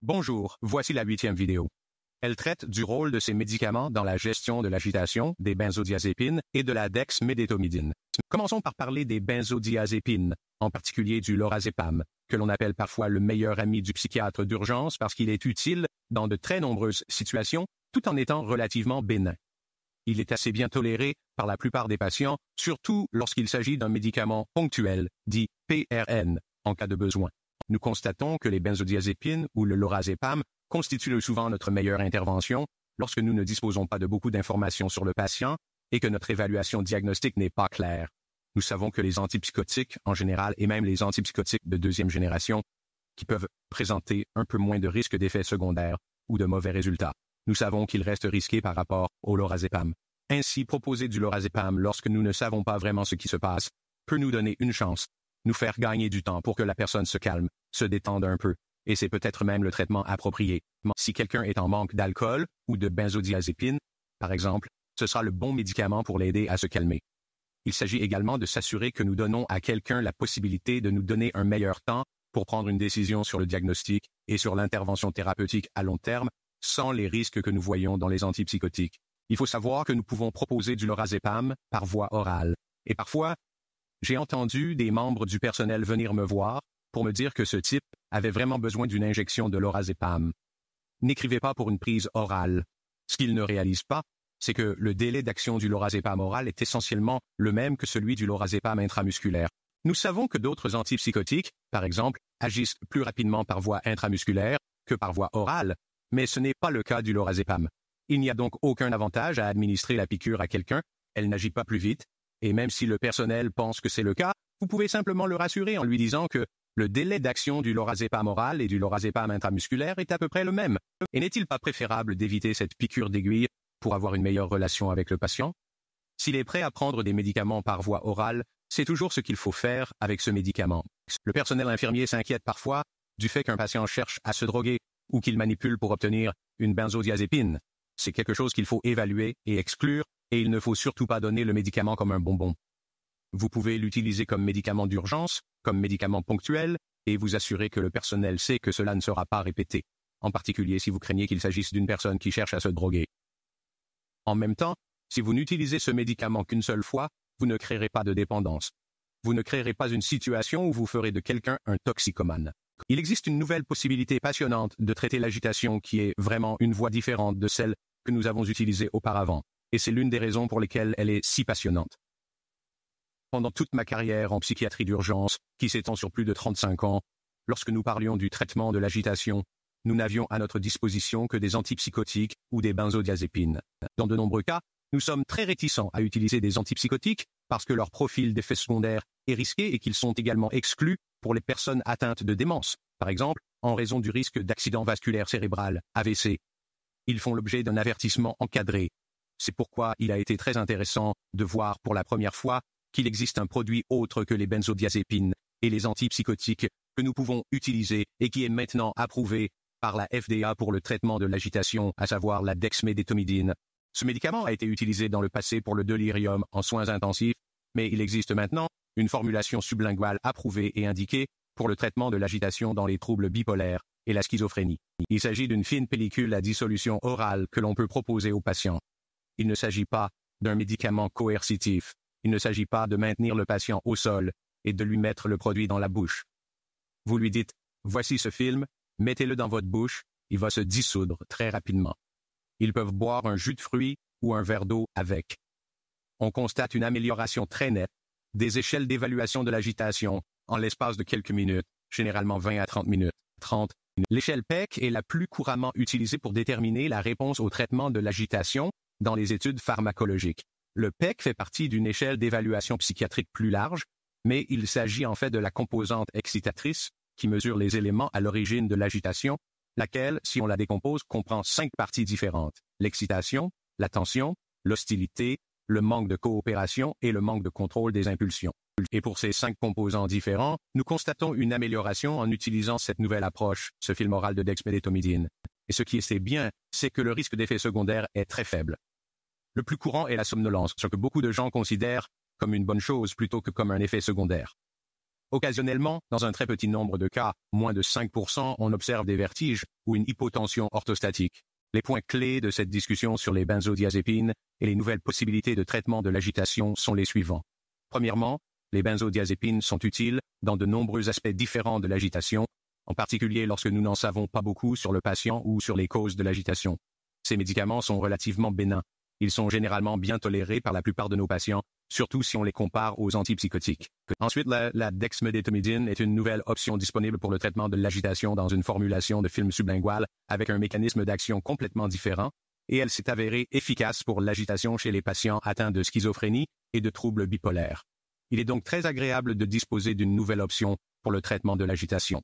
Bonjour, voici la 8e vidéo. Elle traite du rôle de ces médicaments dans la gestion de l'agitation, des benzodiazépines et de la dexmédétomidine. Commençons par parler des benzodiazépines, en particulier du lorazépam, que l'on appelle parfois le meilleur ami du psychiatre d'urgence parce qu'il est utile dans de très nombreuses situations, tout en étant relativement bénin. Il est assez bien toléré par la plupart des patients, surtout lorsqu'il s'agit d'un médicament ponctuel, dit PRN, en cas de besoin. Nous constatons que les benzodiazépines ou le lorazépam constituent souvent notre meilleure intervention lorsque nous ne disposons pas de beaucoup d'informations sur le patient et que notre évaluation diagnostique n'est pas claire. Nous savons que les antipsychotiques, en général, et même les antipsychotiques de deuxième génération, qui peuvent présenter un peu moins de risques d'effets secondaires ou de mauvais résultats. Nous savons qu'ils restent risqués par rapport au lorazépam. Ainsi, proposer du lorazépam lorsque nous ne savons pas vraiment ce qui se passe peut nous donner une chance, nous faire gagner du temps pour que la personne se calme, se détende un peu, et c'est peut-être même le traitement approprié. Si quelqu'un est en manque d'alcool ou de benzodiazépine, par exemple, ce sera le bon médicament pour l'aider à se calmer. Il s'agit également de s'assurer que nous donnons à quelqu'un la possibilité de nous donner un meilleur temps pour prendre une décision sur le diagnostic et sur l'intervention thérapeutique à long terme, sans les risques que nous voyons dans les antipsychotiques. Il faut savoir que nous pouvons proposer du lorazépam par voie orale. Et parfois, j'ai entendu des membres du personnel venir me voir pour me dire que ce type avait vraiment besoin d'une injection de lorazépam. N'écrivez pas pour une prise orale. Ce qu'ils ne réalisent pas, c'est que le délai d'action du lorazépam oral est essentiellement le même que celui du lorazépam intramusculaire. Nous savons que d'autres antipsychotiques, par exemple, agissent plus rapidement par voie intramusculaire que par voie orale, mais ce n'est pas le cas du lorazépam. Il n'y a donc aucun avantage à administrer la piqûre à quelqu'un, elle n'agit pas plus vite, et même si le personnel pense que c'est le cas, vous pouvez simplement le rassurer en lui disant que le délai d'action du lorazépam oral et du lorazépam intramusculaire est à peu près le même. Et n'est-il pas préférable d'éviter cette piqûre d'aiguille pour avoir une meilleure relation avec le patient? S'il est prêt à prendre des médicaments par voie orale, c'est toujours ce qu'il faut faire avec ce médicament. Le personnel infirmier s'inquiète parfois du fait qu'un patient cherche à se droguer ou qu'il manipule pour obtenir une benzodiazépine. C'est quelque chose qu'il faut évaluer et exclure, et il ne faut surtout pas donner le médicament comme un bonbon. Vous pouvez l'utiliser comme médicament d'urgence, comme médicament ponctuel, et vous assurer que le personnel sait que cela ne sera pas répété, en particulier si vous craignez qu'il s'agisse d'une personne qui cherche à se droguer. En même temps, si vous n'utilisez ce médicament qu'une seule fois, vous ne créerez pas de dépendance. Vous ne créerez pas une situation où vous ferez de quelqu'un un toxicomane. Il existe une nouvelle possibilité passionnante de traiter l'agitation qui est vraiment une voie différente de celle que nous avons utilisée auparavant, et c'est l'une des raisons pour lesquelles elle est si passionnante. Pendant toute ma carrière en psychiatrie d'urgence, qui s'étend sur plus de 35 ans, lorsque nous parlions du traitement de l'agitation, nous n'avions à notre disposition que des antipsychotiques ou des benzodiazépines. Dans de nombreux cas, nous sommes très réticents à utiliser des antipsychotiques parce que leur profil d'effets secondaires est risqué et qu'ils sont également exclus pour les personnes atteintes de démence, par exemple, en raison du risque d'accident vasculaire cérébral, AVC. Ils font l'objet d'un avertissement encadré. C'est pourquoi il a été très intéressant de voir pour la première fois qu'il existe un produit autre que les benzodiazépines et les antipsychotiques que nous pouvons utiliser et qui est maintenant approuvé par la FDA pour le traitement de l'agitation, à savoir la dexmédétomidine. Ce médicament a été utilisé dans le passé pour le délirium en soins intensifs, mais il existe maintenant une formulation sublinguale approuvée et indiquée pour le traitement de l'agitation dans les troubles bipolaires et la schizophrénie. Il s'agit d'une fine pellicule à dissolution orale que l'on peut proposer aux patients. Il ne s'agit pas d'un médicament coercitif. Il ne s'agit pas de maintenir le patient au sol et de lui mettre le produit dans la bouche. Vous lui dites, voici ce film, mettez-le dans votre bouche, il va se dissoudre très rapidement. Ils peuvent boire un jus de fruits ou un verre d'eau avec. On constate une amélioration très nette des échelles d'évaluation de l'agitation en l'espace de quelques minutes, généralement 20 à 30 minutes. 30. L'échelle PEC est la plus couramment utilisée pour déterminer la réponse au traitement de l'agitation dans les études pharmacologiques. Le PEC fait partie d'une échelle d'évaluation psychiatrique plus large, mais il s'agit en fait de la composante excitatrice qui mesure les éléments à l'origine de l'agitation, laquelle, si on la décompose, comprend 5 parties différentes. L'excitation, la tension, l'hostilité, le manque de coopération et le manque de contrôle des impulsions. Et pour ces 5 composants différents, nous constatons une amélioration en utilisant cette nouvelle approche, ce film oral de dexmédétomidine. Et ce qui est bien, c'est que le risque d'effet secondaire est très faible. Le plus courant est la somnolence, ce que beaucoup de gens considèrent comme une bonne chose plutôt que comme un effet secondaire. Occasionnellement, dans un très petit nombre de cas, moins de 5%, on observe des vertiges ou une hypotension orthostatique. Les points clés de cette discussion sur les benzodiazépines et les nouvelles possibilités de traitement de l'agitation sont les suivants. Premièrement, les benzodiazépines sont utiles dans de nombreux aspects différents de l'agitation, en particulier lorsque nous n'en savons pas beaucoup sur le patient ou sur les causes de l'agitation. Ces médicaments sont relativement bénins. Ils sont généralement bien tolérés par la plupart de nos patients, surtout si on les compare aux antipsychotiques. Ensuite, la dexmédétomidine est une nouvelle option disponible pour le traitement de l'agitation dans une formulation de film sublingual avec un mécanisme d'action complètement différent, et elle s'est avérée efficace pour l'agitation chez les patients atteints de schizophrénie et de troubles bipolaires. Il est donc très agréable de disposer d'une nouvelle option pour le traitement de l'agitation.